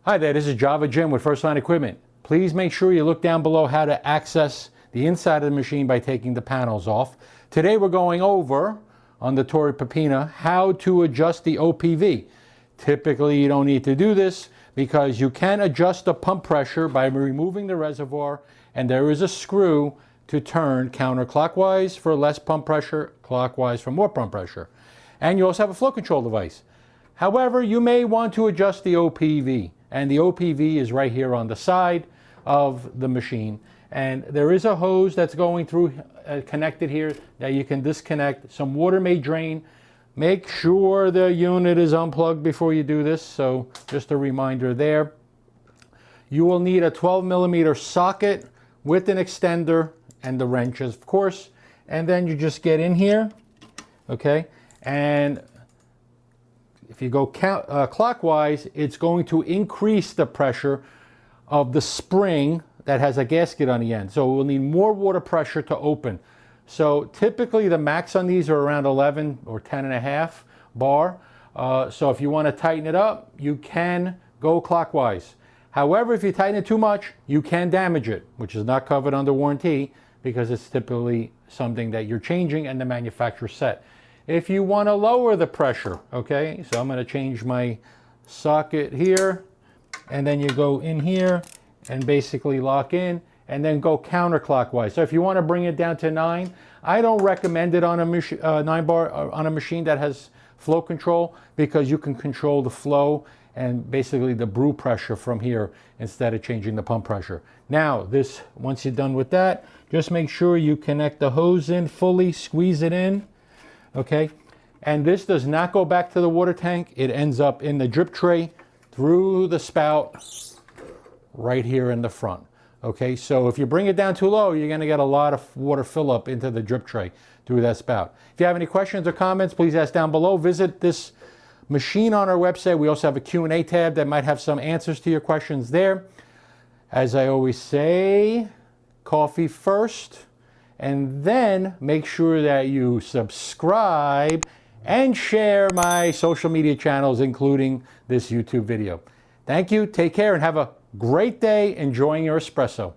Hi there, this is Java Jim with First Line Equipment. Please make sure you look down below how to access the inside of the machine by taking the panels off. Today we're going over, on the Torre Peppina, how to adjust the OPV. Typically you don't need to do this because you can adjust the pump pressure by removing the reservoir, and there is a screw to turn counterclockwise for less pump pressure, clockwise for more pump pressure. And you also have a flow control device. However, you may want to adjust the OPV, and the OPV is right here on the side of the machine. And there is a hose that's going through, connected here, that you can disconnect. Some water may drain. Make sure the unit is unplugged before you do this, so just a reminder there. You will need a 12mm socket with an extender and the wrenches, of course. And then you just get in here, okay? And if you go clockwise, it's going to increase the pressure of the spring that has a gasket on the end. So we'll need more water pressure to open. So typically the max on these are around 11 or 10.5 bar. So if you want to tighten it up, you can go clockwise. However, if you tighten it too much, you can damage it, which is not covered under warranty because it's typically something that you're changing and the manufacturer set. If you want to lower the pressure, okay, so I'm going to change my socket here, and then you go in here and basically lock in and then go counterclockwise. So if you want to bring it down to 9, I don't recommend it on a 9 bar on a machine that has flow control, because you can control the flow and basically the brew pressure from here instead of changing the pump pressure. Now this, once you're done with that, just make sure you connect the hose in fully, squeeze it in. Okay, and this does not go back to the water tank. It ends up in the drip tray through the spout right here in the front. Okay, so if you bring it down too low, you're going to get a lot of water fill up into the drip tray through that spout. If you have any questions or comments, please ask down below. Visit this machine on our website. We also have a Q&A tab that might have some answers to your questions there. As I always say, coffee first. And then make sure that you subscribe and share my social media channels, including this YouTube video. Thank you, take care, and have a great day enjoying your espresso.